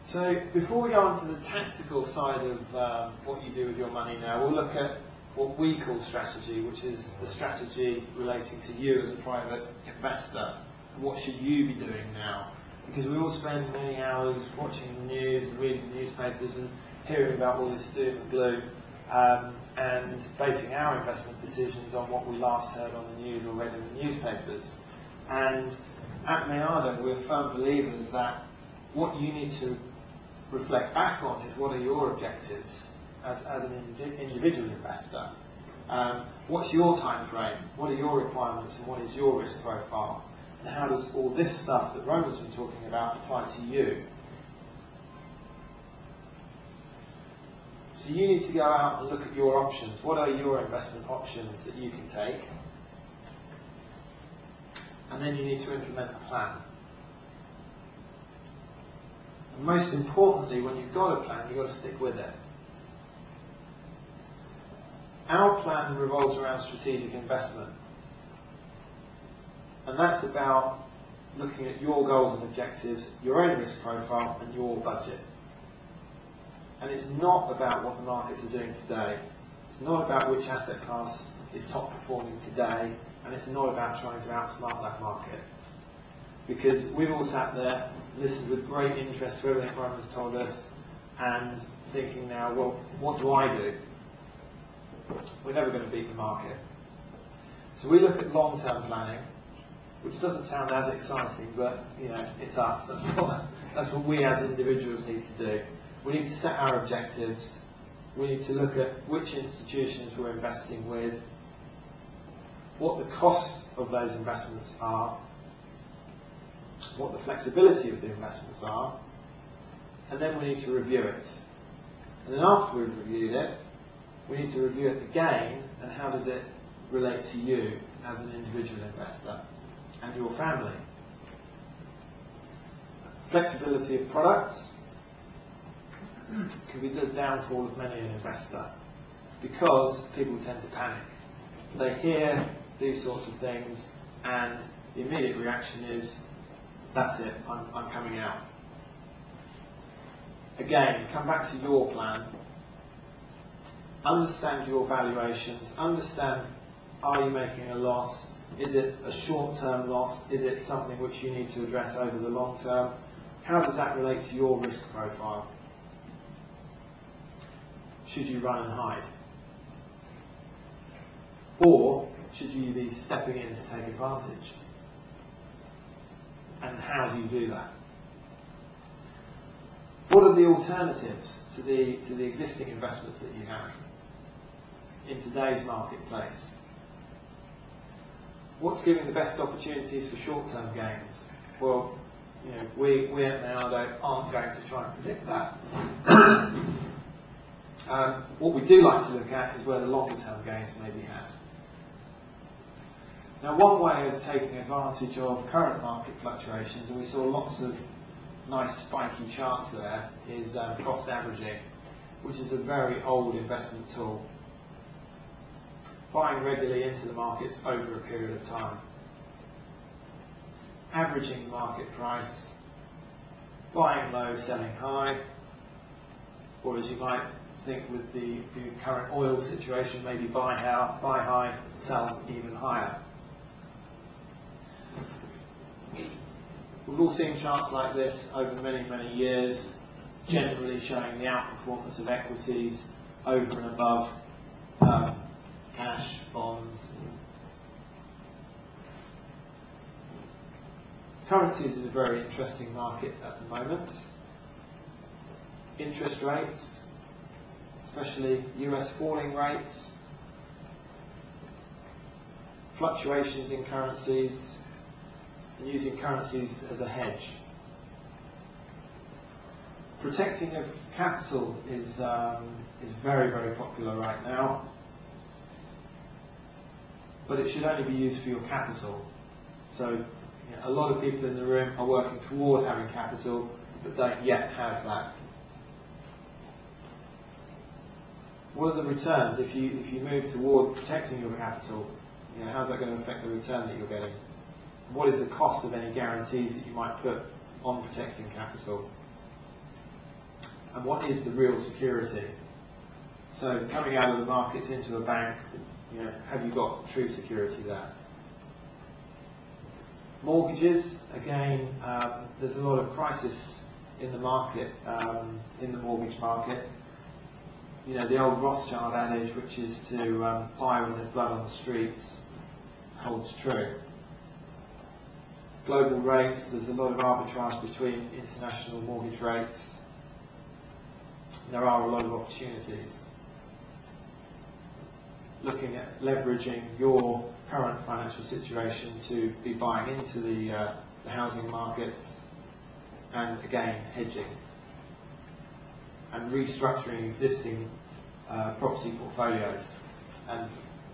So before we go on to the tactical side of what you do with your money now, we'll look at what we call strategy, which is the strategy relating to you as a private investor. What should you be doing now? Because we all spend many hours watching the news and reading the newspapers and hearing about all this doom and gloom, and basing our investment decisions on what we last heard on the news or read in the newspapers. And at Mayardo, we're firm believers that what you need to reflect back on is what are your objectives as an individual investor. What's your time frame? What are your requirements and what is your risk profile? And how does all this stuff that Roman's been talking about apply to you? So you need to go out and look at your options. What are your investment options that you can take? And then you need to implement a plan. And most importantly, when you've got a plan, you've got to stick with it. Our plan revolves around strategic investment. And that's about looking at your goals and objectives, your own risk profile, and your budget. And it's not about what the markets are doing today. It's not about which asset class is top performing today, and it's not about trying to outsmart that market. Because we've all sat there, listened with great interest to everything Roman's told us, and thinking now, well, what do I do? We're never going to beat the market. So we look at long-term planning, which doesn't sound as exciting, but you know, it's us. That's what we as individuals need to do. We need to set our objectives. We need to look at which institutions we're investing with, what the costs of those investments are, what the flexibility of the investments are, and then we need to review it. And then after we've reviewed it, we need to review it again, and how does it relate to you as an individual investor and your family. Flexibility of products can be the downfall of many an investor, because people tend to panic. They hear these sorts of things and the immediate reaction is, that's it, I'm coming out. Again, come back to your plan. Understand your valuations. Understand, are you making a loss? Is it a short-term loss? Is it something which you need to address over the long term? How does that relate to your risk profile? Should you run and hide? Or should you be stepping in to take advantage? And how do you do that? What are the alternatives to the existing investments that you have in today's marketplace? What's giving the best opportunities for short-term gains? Well, you know, we at Mayardo aren't going to try and predict that. What we do like to look at is where the longer-term gains may be had. Now, one way of taking advantage of current market fluctuations, and we saw lots of nice spiky charts there, is cost averaging, which is a very old investment tool. Buying regularly into the markets over a period of time. Averaging the market price, buying low, selling high, or as you might think with the current oil situation, maybe buy high, sell even higher. We've all seen charts like this over many, many years, generally showing the outperformance of equities over and above cash, bonds. Currencies is a very interesting market at the moment. Interest rates, especially US falling rates, fluctuations in currencies, and using currencies as a hedge. Protecting of capital is very, very popular right now, but it should only be used for your capital. So you know, a lot of people in the room are working toward having capital, but don't yet have that. What are the returns if you move toward protecting your capital? You know, how's that going to affect the return that you're getting? What is the cost of any guarantees that you might put on protecting capital? and what is the real security. So coming out of the markets into a bank, have you got true security there? Mortgages, again, there's a lot of crisis in the market, in the mortgage market. The old Rothschild adage, which is to fire when there's blood on the streets, holds true. Global rates, there's a lot of arbitrage between international mortgage rates. There are a lot of opportunities. Looking at leveraging your current financial situation to be buying into the housing markets, and again, hedging and restructuring existing property portfolios and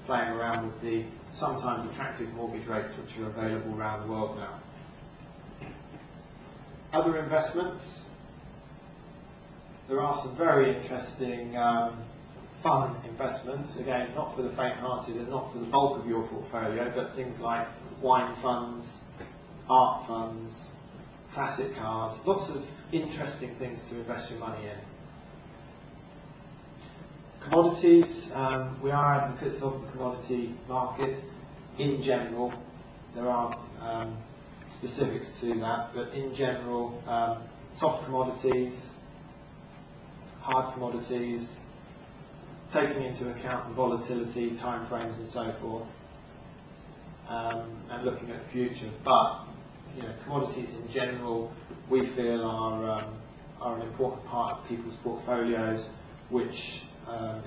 playing around with the sometimes attractive mortgage rates which are available around the world now. Other investments, there are some very interesting fun investments, again not for the faint-hearted and not for the bulk of your portfolio, but things like wine funds, art funds, classic cars, lots of interesting things to invest your money in. Commodities, we are advocates of the commodity markets in general. There are specifics to that, but in general, soft commodities, hard commodities, taking into account the volatility, timeframes and so forth, and looking at the future. But commodities in general, we feel are an important part of people's portfolios, which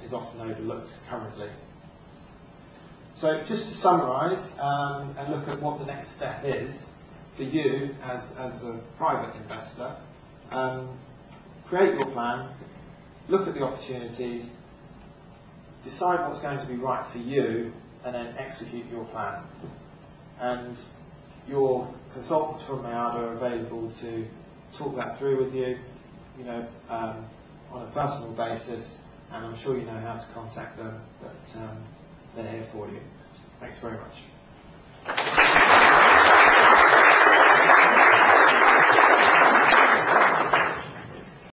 is often overlooked currently. So just to summarise and look at what the next step is for you as a private investor, create your plan, look at the opportunities, decide what's going to be right for you, and then execute your plan. And your consultants from Mayada are available to talk that through with you, on a personal basis, and I'm sure you know how to contact them, but they're here for you. Thanks very much.